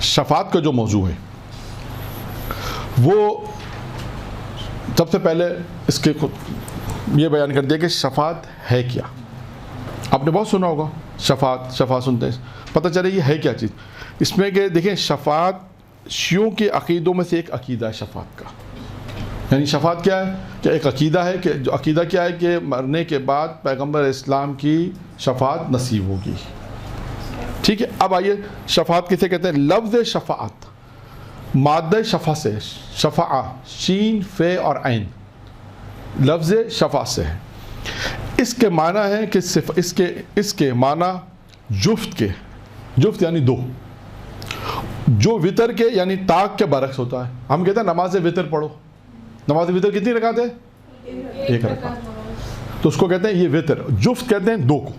شفاعت کا جو موضوع ہے وہ سب سے پہلے اس کے یہ بیان کر دیا کہ شفاعت ہے کیا. آپ نے بہت سنا ہوگا شفاعت سنتے ہیں, پتہ چلے یہ ہے کیا چیز. اس میں کہ دیکھیں شفاعت شیعوں کے عقیدوں میں سے ایک عقیدہ ہے شفاعت کا. یعنی شفاعت کیا ہے کہ ایک عقیدہ ہے کہ جو عقیدہ کیا ہے کہ مرنے کے بعد پیغمبر اسلام کی شفاعت نصیب ہوگی. ٹھیک ہے, اب آئیے شفاعت کسے کہتے ہیں. لفظ شفاعت مادہ شفا سے, شفاعہ شین فے اور عین, لفظ شفا سے ہے. اس کے معنی ہے کہ اس کے معنی جفت یعنی دو, جو وطر کے یعنی طاق کے برعکس ہوتا ہے. ہم کہتے ہیں نماز وطر پڑھو, نماز وطر کتنی رکعت ہے؟ ایک رکعت, تو اس کو کہتے ہیں یہ وطر. جفت کہتے ہیں دو کو,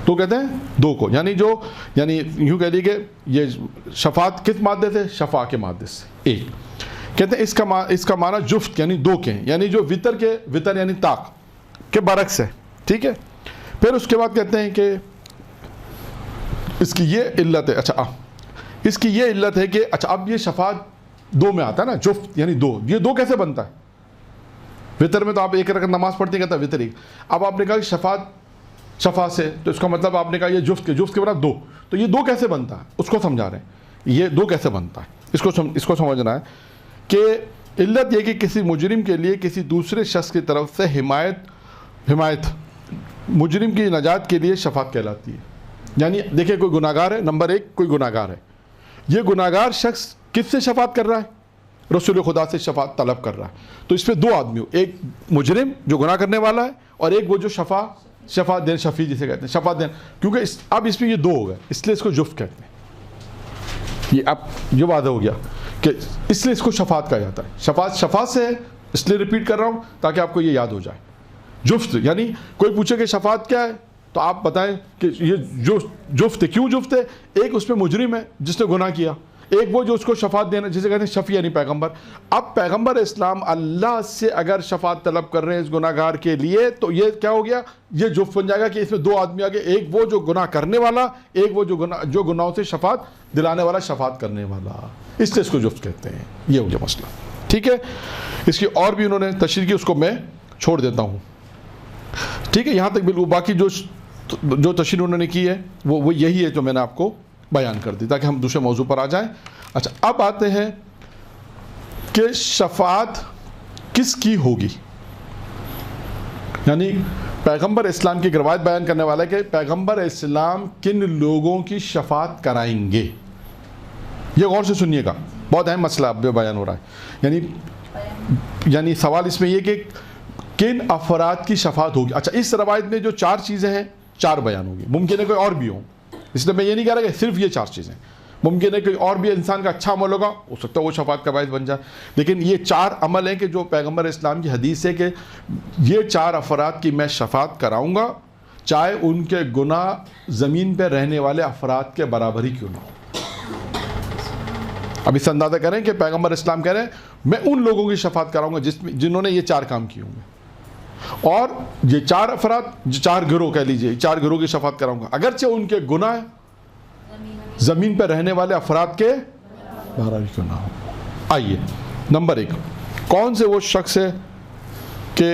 تو کہتے ہیں دو کو, یعنی یوں کہہ لیجیے کہ یہ شفاعت کس مادے سے؟ شفا کے مادے سے ایک. کہتے ہیں اس کا معنی جفت یعنی دو کے ہیں, یعنی جو وطر یعنی طاق کے برعکس ہے. ٹھیک ہے, پھر اس کے بعد کہتے ہیں کہ اس کی یہ علت ہے. اچھا اس کی یہ علت ہے کہ اچھا اب یہ شفاعت دو میں آتا ہے نا, جفت یعنی دو. یہ دو کیسے بنتا ہے؟ وطر میں تو آپ ایک رکعت نماز پڑھتے ہیں, کہتا ہے وطر ایک. اب آپ نے کہا کہ شفاعت شفا سے, تو اس کا مطلب آپ نے کہا یہ جفت کے بعد دو, تو یہ دو کیسے بنتا ہے اس کو سمجھا رہے ہیں. یہ دو کیسے بنتا ہے اس کو سمجھنا ہے کہ علت یہ کہ کسی مجرم کے لیے کسی دوسرے شخص کی طرف سے حمایت مجرم کی نجات کے لیے شفاعت کہلاتی ہے. یعنی دیکھیں کوئی گناہ گار ہے, نمبر ایک کوئی گناہ گار ہے, یہ گناہ گار شخص کس سے شفاعت کر رہا ہے؟ رسول خدا سے شفاعت طلب کر رہا ہے. تو اس پہ دو آدمی ہو, ایک مجرم جو گناہ کرنے والا ہے, اور ایک وہ جو شفاعت دین, شفیع جسے کہتے ہیں شفاعت دین, کیونکہ اب اس میں یہ دو ہو گئے اس لیے اس کو جفت کہتے ہیں. یہ اب یہ وعدہ ہو گیا کہ اس لیے اس کو شفاعت کہا جاتا ہے. شفاعت سے ہے, اس لیے ریپیٹ کر رہا ہوں تاکہ آپ کو یہ یاد ہو جائے. جفت یعنی کوئی پوچھے کہ شفاعت کیا ہے تو آپ بتائیں کہ یہ جفت ہے. کیوں جفت ہے؟ ایک اس میں مجرم ہے جس نے گناہ کیا, ایک وہ جو اس کو شفاعت دینا جسے کہتے ہیں شفیع یعنی پیغمبر. اب پیغمبر اسلام اللہ سے اگر شفاعت طلب کر رہے ہیں اس گناہ گار کے لیے, تو یہ کیا ہو گیا؟ یہ جفت بن جائے گا کہ اس میں دو آدمی آگے, ایک وہ جو گناہ کرنے والا, ایک وہ جو گناہوں سے شفاعت دلانے والا, شفاعت کرنے والا. اس لیے اس کو جفت کہتے ہیں. یہ ہو گیا مسئلہ. ٹھیک ہے, اس کی اور بھی انہوں نے تشریح کی, اس کو میں چھوڑ دیتا ہوں. ٹھیک ہے, یہاں تک بالکل باقی جو تشریح انہوں نے کی ہے وہ یہی ہے جو میں نے آپ کو بیان کر دی تاکہ ہم دوسرے موضوع پر آ جائیں. اچھا اب آتے ہیں کہ شفاعت کس کی ہوگی. یعنی پیغمبر اسلام کی ایک روایت بیان کرنے والا ہے کہ پیغمبر اسلام کن لوگوں کی شفاعت کرائیں گے. یہ غور سے سنیے گا, بہت اہم مسئلہ اب بیان ہو رہا ہے. یعنی سوال اس میں یہ کہ کن افراد کی شفاعت ہوگی. اچھا اس روایت میں جو چار چیزیں ہیں, چار بیان ہوگی. ممکن ہے کوئی اور بھی ہوں, اس لیے میں یہ نہیں کہہ رہا کہ صرف یہ چار چیزیں. ممکن ہے کوئی اور بھی انسان کا اچھا عمل ہوگا, ہو سکتا ہے وہ شفاعت کا باعث بن جائے. لیکن یہ چار عمل ہیں کہ جو پیغمبر اسلام کی حدیث ہے کہ یہ چار افراد کی میں شفاعت کراؤں گا, چاہے ان کے گناہ زمین پہ رہنے والے افراد کے برابر ہی کیوں نہ ہو. اب اس اندازہ کریں کہ پیغمبر اسلام کہہ رہے ہیں میں ان لوگوں کی شفاعت کراؤں گا جنہوں نے یہ چار کام کیے ہوں گے, اور یہ چار افراد, چار گروہ کہہ لیجئے, چار گروہ کی شفاعت کراؤں گا اگرچہ ان کے گناہ زمین پہ رہنے والے افراد کے برابر کیوں نہ ہو. آئیے نمبر ایک, کون سے وہ شخص ہے کہ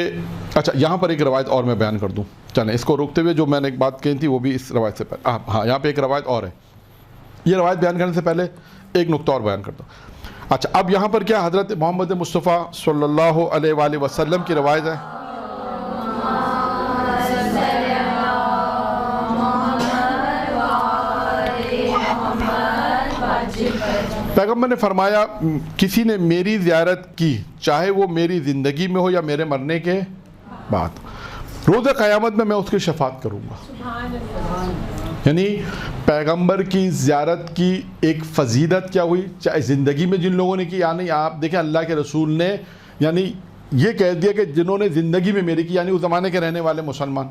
اچھا یہاں پر ایک روایت اور میں بیان کر دوں. چلیں اس کو روکتے ہوئے جو میں نے ایک بات کہی تھی وہ بھی اس روایت سے پہلے, ہاں یہاں پہ ایک روایت اور ہے. یہ روایت بیان کرنے سے پہلے ایک نقطہ اور بیان کرتا ہوں. اچھا اب یہاں پر کیا حضرت محمد مصطفیٰ صلی اللہ علیہ وآلہ وسلم کی روایت ہے. پیغمبر نے فرمایا کسی نے میری زیارت کی, چاہے وہ میری زندگی میں ہو یا میرے مرنے کے بعد, روز قیامت میں اس کی شفاعت کروں گا. یعنی پیغمبر کی زیارت کی ایک فضیلت کیا ہوئی, چاہے زندگی میں جن لوگوں نے کی, یعنی آپ دیکھیں اللہ کے رسول نے یعنی یہ کہہ دیا کہ جنہوں نے زندگی میں میری کی, یعنی اس زمانے کے رہنے والے مسلمان,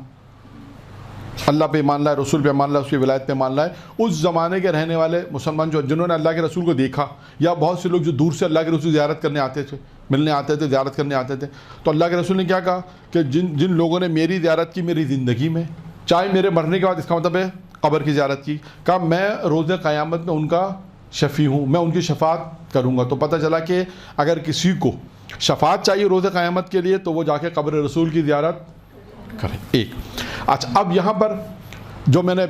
اللہ پہ مان لائے, رسول پہ مان لائے, اس کی ولایت پہ مان لائے, اس زمانے کے رہنے والے مسلمان جنہوں نے اللہ کے رسول کو دیکھا, یا بہت سے لوگ جو دور سے اللہ کے رسول زیارت کرنے آتے تھے, ملنے آتے تھے, زیارت کرنے آتے تھے. تو اللہ کے رسول نے کیا کہا کہ جن لوگوں نے میری زیارت کی میری زندگی میں, چاہے میرے مرنے کے بعد, اس کا مطلب ہے قبر کی زیارت کی, کہا میں روز قیامت میں ان کا شفیع ہوں، میں ان کی شفاعت کروں گا۔ تو پتہ چلا کہ اگر کسی کو شفاعت چاہیے روز قیامت کے لیے تو وہ جا کے قبر رسول کی زیارت کرے۔ ایک اچھا، اب یہاں پر جو میں نے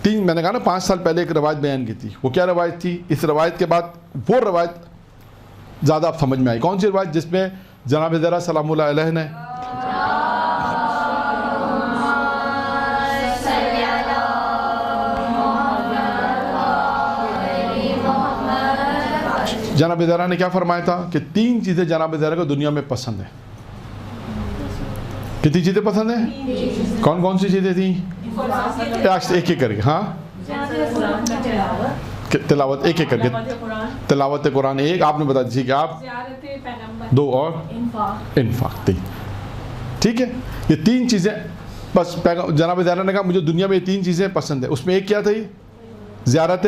کہا نا 5 سال پہلے ایک روایت بیان کی تھی، وہ کیا روایت تھی؟ اس روایت کے بعد وہ روایت زیادہ آپ سمجھ میں آئی۔ کون سی روایت؟ جس میں جناب ذرا سلام اللہ علیہ نے جناب ذرا نے کیا فرمایا تھا کہ 3 چیزیں جناب ذرا کو دنیا میں پسند ہیں۔ کتنی چیزیں پسند ہیں؟ کون کون سی چیزیں تھیں؟ ایک ایک کر کے، ہاں تلاوت، ایک ایک کر کے تلاوت قرآن ایک، آپ نے بتا دی کہ آپ 2 اور انفاق 3، ٹھیک ہے؟ یہ 3 چیزیں بس جناب ذرا نے کہا مجھے دنیا میں یہ 3 چیزیں پسند ہیں۔ اس میں ایک کیا تھی؟ زیارت۔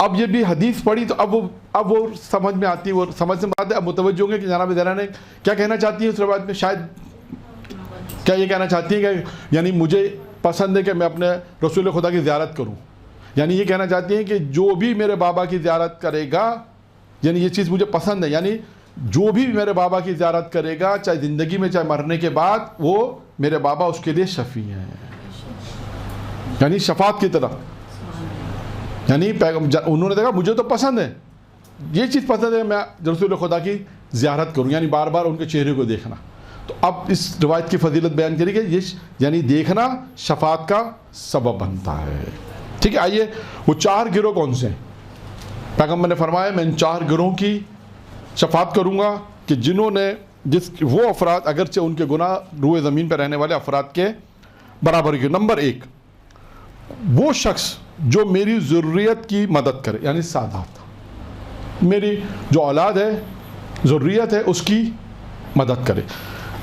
اب یہ بھی حدیث پڑھی تو اب وہ سمجھ میں آتی ہے، وہ سمجھ سے بات ہے، اب متوجہ ہوں گے کہ جناب ذرا نے کیا کہنا چاہتی ہے اس روایت میں۔ شاید کیا یہ کہنا چاہتی ہے کہ یعنی مجھے پسند ہے کہ میں اپنے رسول خدا کی زیارت کروں، یعنی یہ کہنا چاہتی ہیں کہ جو بھی میرے بابا کی زیارت کرے گا، یعنی یہ چیز مجھے پسند ہے، یعنی جو بھی میرے بابا کی زیارت کرے گا چاہے زندگی میں چاہے مرنے کے بعد، وہ میرے بابا اس کے لیے شفیع ہیں، یعنی شفاعت کی طرف۔ یعنی انہوں نے دیکھا مجھے تو پسند ہے، یہ چیز پسند ہے میں رسول خدا کی زیارت کروں، یعنی بار بار ان کے چہرے کو دیکھنا۔ تو اب اس روایت کی فضیلت بیان کری کہ یہ یعنی دیکھنا شفاعت کا سبب بنتا ہے، ٹھیک ہے؟ آئیے وہ 4 گروہ کون سے ہیں؟ پیغمبر نے فرمایا میں ان 4 گروہوں کی شفاعت کروں گا کہ جنہوں نے وہ افراد اگرچہ ان کے گناہ روئے زمین پہ رہنے والے افراد کے برابر کی۔ نمبر 1، وہ شخص جو میری ضروریت کی مدد کرے، یعنی سادات، میری جو اولاد ہے ضروریت ہے اس کی مدد کرے۔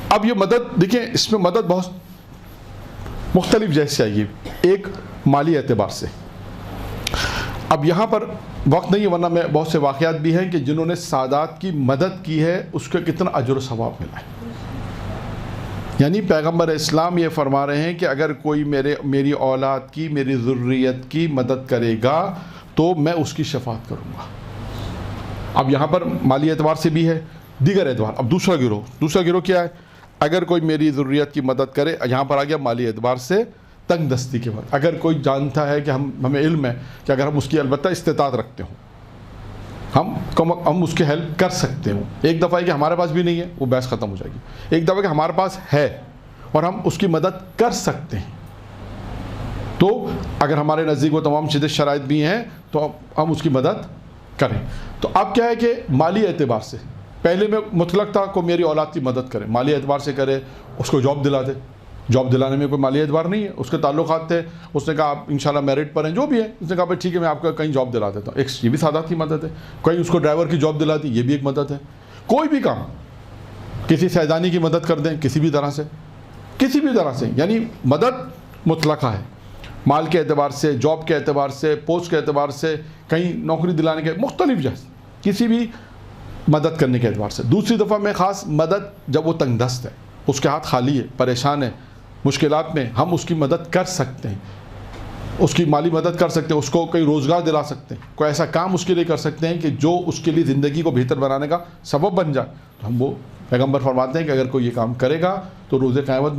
اب یہ مدد دیکھیں، اس میں مدد بہت مختلف جیسے آئیے، ایک مالی اعتبار سے۔ اب یہاں پر وقت نہیں ہے ورنہ میں بہت سے واقعات بھی ہیں کہ جنہوں نے سادات کی مدد کی ہے اس کا کتنا اجر و ثواب ملا ہے۔ یعنی پیغمبر اسلام یہ فرما رہے ہیں کہ اگر کوئی میری اولاد کی، میری ذریت کی مدد کرے گا تو میں اس کی شفاعت کروں گا۔ اب یہاں پر مالی اعتبار سے بھی ہے، دیگر اعتبار۔ اب دوسرا گروہ کیا ہے؟ اگر کوئی میری ذریت کی مدد کرے، یہاں پر آ گیا مالی اعتبار سے تنگ دستی کے بعد، اگر کوئی جانتا ہے کہ ہمیں علم ہے کہ اگر ہم اس کی البتہ استطاعت رکھتے ہوں ہم اس کی ہیلپ کر سکتے ہوں۔ ایک دفعہ ہے کہ ہمارے پاس بھی نہیں ہے، وہ بحث ختم ہو جائے گی۔ ایک دفعہ کہ ہمارے پاس ہے اور ہم اس کی مدد کر سکتے ہیں، تو اگر ہمارے نزدیک وہ تمام چیزیں شرائط بھی ہیں تو ہم اس کی مدد کریں۔ تو اب کیا ہے کہ مالی اعتبار سے پہلے میں مطلق تھا کہ میری اولاد کی مدد کرے، مالی اعتبار سے کرے، اس کو جاب دلا دے۔ جاب دلانے میں کوئی مالی اعتبار نہیں ہے، اس کے تعلقات تھے، اس نے کہا آپ انشاءاللہ میرٹ پر ہیں، جو بھی ہے، اس نے کہا بھائی ٹھیک ہے میں آپ کو کہیں جاب دلا دیتا ہوں، ایک یہ بھی سادات کی مدد ہے۔ کہیں اس کو ڈرائیور کی جاب دلا دی، یہ بھی ایک مدد ہے۔ کوئی بھی کام، کسی سیدانی کی مدد کر دیں، کسی بھی طرح سے، یعنی مدد مطلقہ ہے، مال کے اعتبار سے، جاب کے اعتبار سے، پوسٹ کے اعتبار سے، کہیں نوکری دلانے کے مختلف جیسے کسی بھی مدد کرنے کے اعتبار سے۔ دوسری دفعہ میں خاص مدد جب وہ تنگ دست ہے، اس کے ہاتھ خالی ہے، پریشان ہے، مشکلات میں، ہم اس کی مدد کر سکتے ہیں، اس کی مالی مدد کر سکتے ہیں، اس کو کوئی روزگار دلا سکتے ہیں، کوئی ایسا کام اس کے لیے کر سکتے ہیں کہ جو اس کے لیے زندگی کو بہتر بنانے کا سبب بن جائے، تو ہم وہ پیغمبر فرماتے ہیں کہ اگر کوئی یہ کام کرے گا تو روز قیامت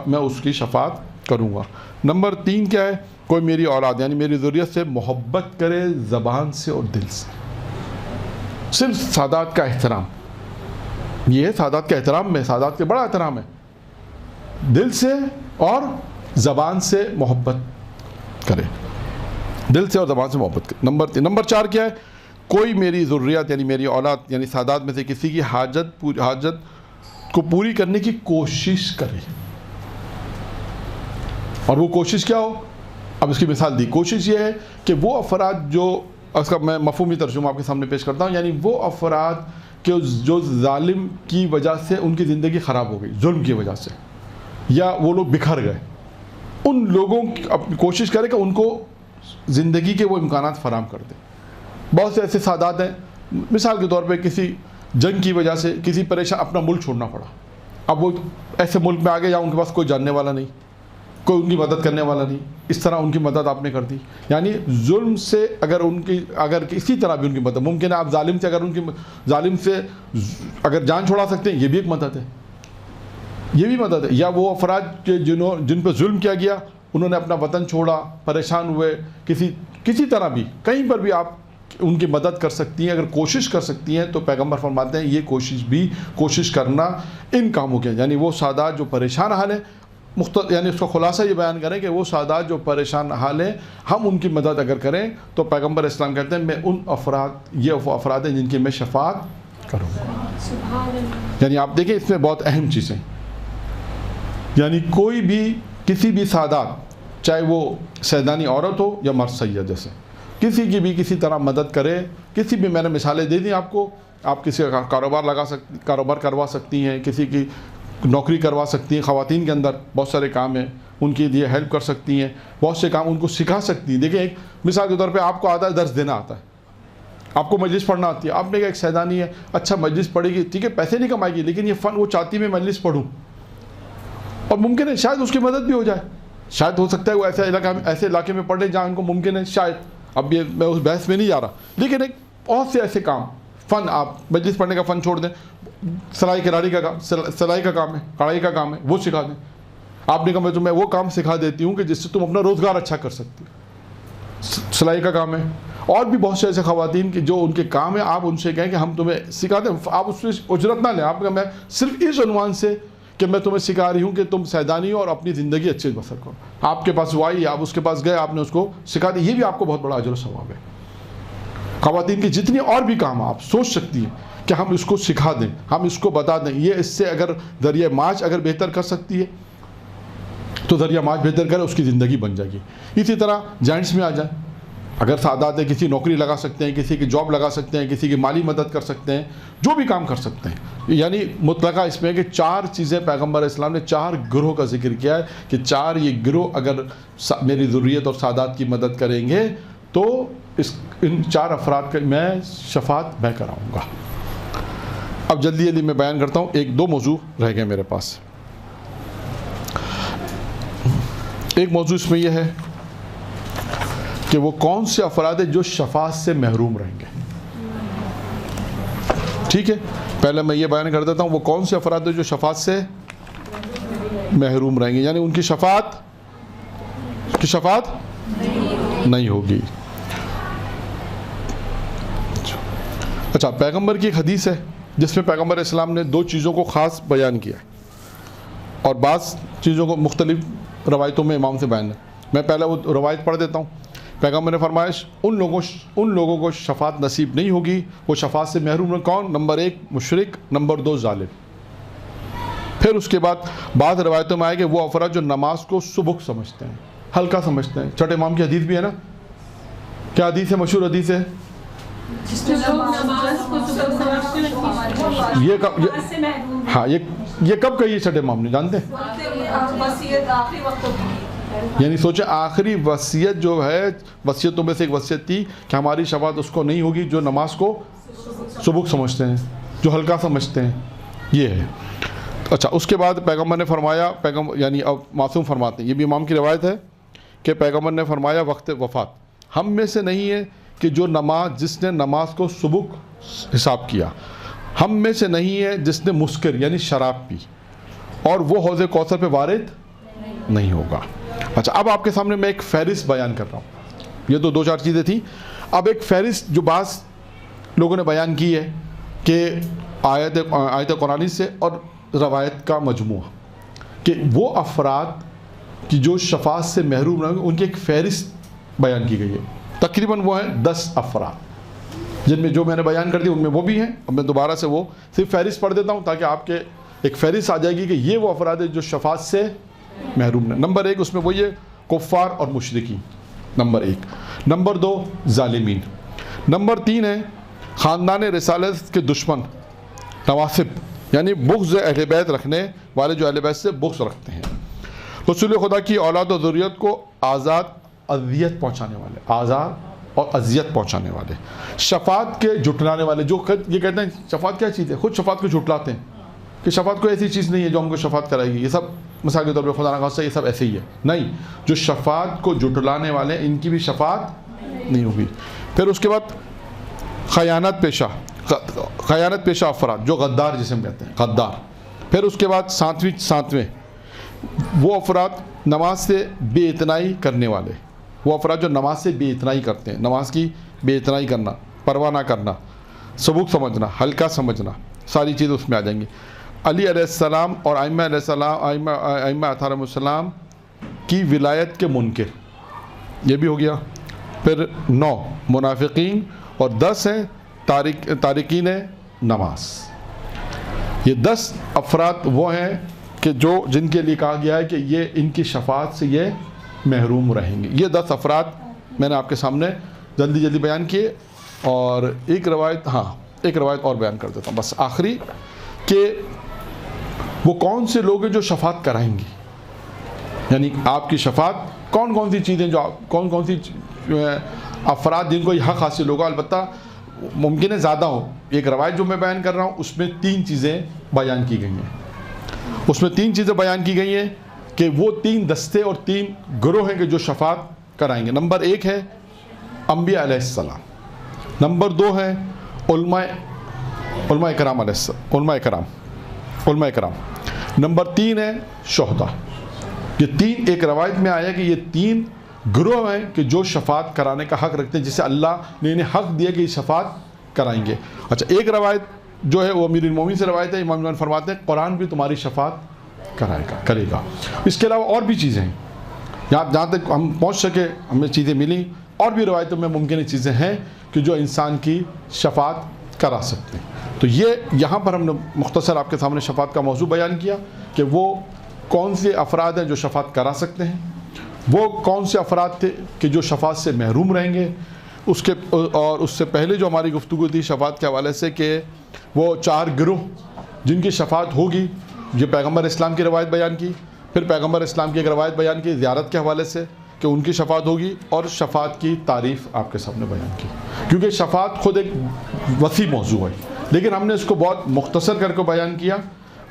میں اس کی شفاعت کروں گا۔ نمبر 3 کیا ہے؟ کوئی میری اولاد یعنی میری ذریت سے محبت کرے زبان سے اور دل سے۔ صرف سادات کا احترام، یہ ہے سادات کا احترام میں، سادات کے بڑا احترام ہے، دل سے اور زبان سے محبت کرے، دل سے اور زبان سے محبت کرے۔ نمبر 4 کیا ہے؟ کوئی میری ذریت یعنی میری اولاد یعنی سادات میں سے کسی کی حاجت کو پوری کرنے کی کوشش کرے، اور وہ کوشش کیا ہو؟ اب اس کی مثال دی۔ کوشش یہ ہے کہ وہ افراد جو، اس کا میں مفہومی ترجمہ آپ کے سامنے پیش کرتا ہوں، یعنی وہ افراد کہ جو ظالم کی وجہ سے ان کی زندگی خراب ہو گئی، ظلم کی وجہ سے، یا وہ لوگ بکھر گئے، ان لوگوں کی کوشش کرے کہ ان کو زندگی کے وہ امکانات فراہم کر دیں۔ بہت سے ایسے سادات ہیں، مثال کے طور پہ کسی جنگ کی وجہ سے کسی پریشان اپنا ملک چھوڑنا پڑا، اب وہ ایسے ملک میں آ گئے یا ان کے پاس کوئی جاننے والا نہیں، کوئی ان کی مدد کرنے والا نہیں، اس طرح ان کی مدد آپ نے کر دی. یعنی ظلم سے اگر کسی طرح بھی ان کی مدد ممکن ہے، آپ ظالم سے اگر جان چھوڑا سکتے ہیں، یہ بھی ایک مدد ہے، یہ بھی مدد ہے. یا وہ افراد جن پہ ظلم کیا گیا، انہوں نے اپنا وطن چھوڑا، پریشان ہوئے، کسی طرح بھی کہیں پر بھی آپ ان کی مدد کر سکتی ہیں، اگر کوشش کر سکتی ہیں. تو پیغمبر فرماتے ہیں یہ کوشش کرنا ان کاموں کے، یعنی وہ سادات جو پریشان حال ہیں، یعنی اس کا خلاصہ یہ بیان کریں کہ وہ سادات جو پریشان حال ہیں، ہم ان کی مدد اگر کریں تو پیغمبر اسلام کہتے ہیں میں یہ افراد ہیں جن کی میں شفاعت کروں گا. یعنی آپ دیکھیں اس میں بہت اہم چیزیں، یعنی کوئی بھی کسی بھی سادات، چاہے وہ سیدانی عورت ہو یا مرد سید، جیسے کسی کی بھی کسی طرح مدد کرے، کسی بھی، میں نے مثالیں دے دیں آپ کو، آپ کسی کا کاروبار کروا سکتی ہیں، کسی کی نوکری کروا سکتی ہیں. خواتین کے اندر بہت سارے کام ہیں، ان کے لیے ہیلپ کر سکتی ہیں، بہت سے کام ان کو سکھا سکتی ہیں. دیکھیں ایک مثال کے طور پہ آپ کو آتا ہے درس دینا آتا ہے، آپ کو مجلس پڑھنا آتی ہے، آپ نے کہا ایک سیدانی ہے، اچھا مجلس پڑھے گی، ٹھیک ہے پیسے نہیں کمائے گی، لیکن یہ فن وہ چاہتی میں مجلس پڑھوں، اور ممکن ہے شاید اس کی مدد بھی ہو جائے. شاید ہو سکتا ہے وہ ایسے علاقے میں پڑھ لے جہاں ان کو ممکن ہے، شاید، اب یہ میں اس بحث میں نہیں جا رہا، لیکن ایک بہت سے ایسے کام، فن، آپ مجلس پڑھنے کا فن چھوڑ دیں، سلائی کا کام ہے، کڑھائی کا کام ہے، وہ سکھا دیں. آپ نے کہا میں تمہیں وہ کام سکھا دیتی ہوں کہ جس سے تم اپنا روزگار اچھا کر سکتی ہو، سلائی کا کام ہے. اور بھی بہت سے ایسے خواتین کی جو ان کے کام ہے، آپ ان سے کہیں کہ ہم تمہیں سکھا دیں، آپ اس سے اجرت نہ لیں، آپ کہیں میں صرف اس عنوان سے کہ میں تمہیں سکھا رہی ہوں کہ تم سیدانی ہو اور اپنی زندگی اچھے بسر کرو. آپ کے پاس وہ آئی، آپ اس کے پاس گئے، آپ نے اس کو سکھا دی، یہ بھی آپ کو بہت بڑا اجر و ثواب ہے. خواتین کی جتنی اور بھی کام آپ سوچ سکتی ہیں کہ ہم اس کو سکھا دیں، ہم اس کو بتا دیں، یہ اس سے اگر ذریعہ معاش اگر بہتر کر سکتی ہے تو ذریعہ معاش بہتر کرے، اس کی زندگی بن جائے گی. اسی طرح جینٹس میں آ جائیں، اگر سادات ہے، کسی نوکری لگا سکتے ہیں، کسی کی جاب لگا سکتے ہیں، کسی کی مالی مدد کر سکتے ہیں، جو بھی کام کر سکتے ہیں. یعنی مطلقہ اس میں کہ 4 چیزیں پیغمبر اسلام نے 4 گروہ کا ذکر کیا ہے کہ 4 یہ گروہ اگر میری ذریت اور سادات کی مدد کریں گے تو ان 4 افراد کا میں شفاعت میں کراؤں گا. اب جلدی میں بیان کرتا ہوں، 1-2 موضوع رہ گئے میرے پاس. ایک موضوع اس میں یہ ہے کہ وہ کون سے افراد ہیں جو شفاعت سے محروم رہیں گے. ٹھیک ہے، پہلے میں یہ بیان کر دیتا ہوں وہ کون سے افراد ہیں جو شفاعت سے محروم رہیں گے، یعنی ان کی شفاعت نہیں ہوگی. اچھا، پیغمبر کی ایک حدیث ہے جس میں پیغمبر اسلام نے 2 چیزوں کو خاص بیان کیا اور بعض چیزوں کو مختلف روایتوں میں امام سے بیان ہے. میں پہلے وہ روایت پڑھ دیتا ہوں. پیغمبر نے فرمایا ان لوگوں کو شفاعت نصیب نہیں ہوگی، وہ شفاعت سے محروم ہیں. کون؟ نمبر 1 مشرک، نمبر 2 ظالم. پھر اس کے بعد بعض روایتوں میں آئے کہ وہ افراد جو نماز کو سبک سمجھتے ہیں، ہلکا سمجھتے ہیں. چھٹے امام کی حدیث بھی ہے نا، کیا حدیث ہے؟ مشہور حدیث ہے. یہ کب کہی ہے چھٹے امام نے، جانتے ہیں؟ یعنی سوچیں آخری وصیت جو ہے، وصیتوں میں سے ایک وصیت تھی کہ ہماری شفاعت اس کو نہیں ہوگی جو نماز کو سبک سمجھتے ہیں، جو ہلکا سمجھتے ہیں. یہ ہے. اچھا، اس کے بعد پیغمبر نے فرمایا، یعنی اب معصوم فرماتے ہیں، یہ بھی امام کی روایت ہے کہ پیغمبر نے فرمایا وقت وفات ہم میں سے نہیں ہے کہ جس نے نماز کو سبک حساب کیا، ہم میں سے نہیں ہے جس نے مسکر یعنی شراب پی، اور وہ حوض کوثر پہ وارد نہیں ہوگا. اچھا، اب آپ کے سامنے میں ایک فہرست بیان کر رہا ہوں. یہ تو 2-4 چیزیں تھیں. اب ایک فہرست جو بعض لوگوں نے بیان کی ہے کہ آیت قرآنی سے اور روایت کا مجموعہ، کہ وہ افراد کی جو شفاعت سے محروم رہیں گے، ان کی ایک فہرست بیان کی گئی ہے. تقریباً وہ ہیں 10 افراد، جن میں جو میں نے بیان کر دی ان میں وہ بھی ہیں. اب میں دوبارہ سے وہ صرف فہرست پڑھ دیتا ہوں تاکہ آپ کے ایک فہرست آ جائے گی کہ یہ وہ افراد ہیں جو شفاعت سے محروم ہیں. نمبر 1 اس میں وہ یہ کفار اور مشرکین، نمبر 1. نمبر 2 ظالمین. نمبر 3 ہے خاندان رسالت کے دشمن، نواسب، یعنی بغض اہل بیت رکھنے والے، جو اہل بیت سے بغض رکھتے ہیں. رسول خدا کی اولاد و ذریت کو آزاد اذیت پہنچانے والے، آزاد اور اذیت پہنچانے والے. شفاعت کے جھٹلانے والے، جو یہ کہتے ہیں شفاعت کیا چیز ہے، خود شفاعت کو جھٹلاتے ہیں. کہ شفاعت کوئی ایسی چیز نہیں ہے جو ہم کو شفاعت کرائے گی، یہ سب مثال کے طور پہ خدا نخواستہ یہ سب ایسے ہی ہے، نہیں، جو شفاعت کو جھٹلانے والے ان کی بھی شفاعت نہیں ہوگی۔ پھر اس کے بعد خیانت پیشہ افراد، جو غدار جسے ہم کہتے ہیں، غدار۔ پھر اس کے بعد ساتویں وہ افراد نماز سے بے اتنائی کرنے والے، وہ افراد جو نماز سے بے اتنائی کرتے ہیں، نماز کی بے اتنائی کرنا، پرواہ نہ کرنا، سبوک سمجھنا، ہلکا سمجھنا، ساری چیز اس میں آ جائیں گی۔ علی علیہ السلام اور ائمہ علیہ السلام، ائمہ اطہار علیہ السلام کی ولایت کے منکر، یہ بھی ہو گیا۔ پھر 9 منافقین، اور 10 ہیں تارکین نماز۔ یہ 10 افراد وہ ہیں کہ جن کے لیے کہا گیا ہے کہ یہ ان کی شفاعت سے یہ محروم رہیں گے۔ یہ 10 افراد میں نے آپ کے سامنے جلدی بیان کیے، اور ایک روایت اور بیان کر دیتا ہوں بس آخری، کہ وہ کون سے لوگ ہیں جو شفاعت کرائیں گے، یعنی آپ کی شفاعت کون سی چیزیں، جو کون سی افراد جن کو یہ حق حاصل ہوگا۔ البتہ ممکن ہے زیادہ ہو، ایک روایت جو میں بیان کر رہا ہوں اس میں 3 چیزیں بیان کی گئی ہیں، اس میں 3 چیزیں بیان کی گئی ہیں کہ وہ 3 دستے اور 3 گروہ ہیں کہ جو شفاعت کرائیں گے۔ نمبر 1 ہے انبیاء علیہ السلام، نمبر 2 ہے علماء کرام علیہ السلام، علماء کرام، نمبر 3 ہے شہداء۔ یہ 3 ایک روایت میں آیا کہ یہ 3 گروہ ہیں کہ جو شفاعت کرانے کا حق رکھتے ہیں، جسے اللہ نے انہیں حق دیا کہ یہ شفاعت کرائیں گے۔ اچھا، ایک روایت جو ہے وہ امیر المومنین سے روایت ہے، امام فرماتے ہیں قرآن بھی تمہاری شفاعت کرے گا۔ اس کے علاوہ اور بھی چیزیں ہیں، جہاں تک ہم پہنچ سکے ہمیں چیزیں ملیں، اور بھی روایتوں میں ممکن چیزیں ہیں کہ جو انسان کی شفاعت کرا سکتے ہیں۔ تو یہ یہاں پر ہم نے مختصر آپ کے سامنے شفاعت کا موضوع بیان کیا کہ وہ کون سے افراد ہیں جو شفاعت کرا سکتے ہیں، وہ کون سے افراد تھے کہ جو شفاعت سے محروم رہیں گے، اور اس سے پہلے جو ہماری گفتگو تھی شفاعت کے حوالے سے کہ وہ 4 گروہ جن کی شفاعت ہوگی، یہ پیغمبر اسلام کی روایت بیان کی، پھر پیغمبر اسلام کی ایک روایت بیان کی زیارت کے حوالے سے کہ ان کی شفاعت ہوگی، اور شفاعت کی تعریف آپ کے سامنے بیان کی، کیونکہ شفاعت خود ایک وسیع موضوع ہے، لیکن ہم نے اس کو بہت مختصر کر کے بیان کیا،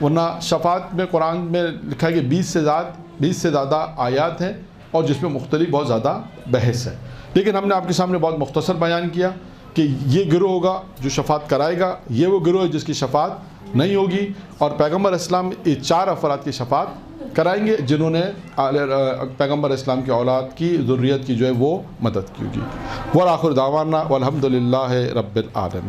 ورنہ شفاعت میں قرآن میں لکھا ہے کہ 20 سے زیادہ آیات ہیں، اور جس میں مختلف بہت زیادہ بحث ہے، لیکن ہم نے آپ کے سامنے بہت مختصر بیان کیا کہ یہ گروہ ہوگا جو شفاعت کرائے گا، یہ وہ گروہ ہے جس کی شفاعت نہیں ہوگی، اور پیغمبر اسلام یہ 4 افراد کی شفاعت کرائیں گے جنہوں نے پیغمبر اسلام کی اولاد کی ذریت کی جو ہے وہ مدد کی ہوگی۔ وآخر دعوانا والحمد للہ رب العالمین۔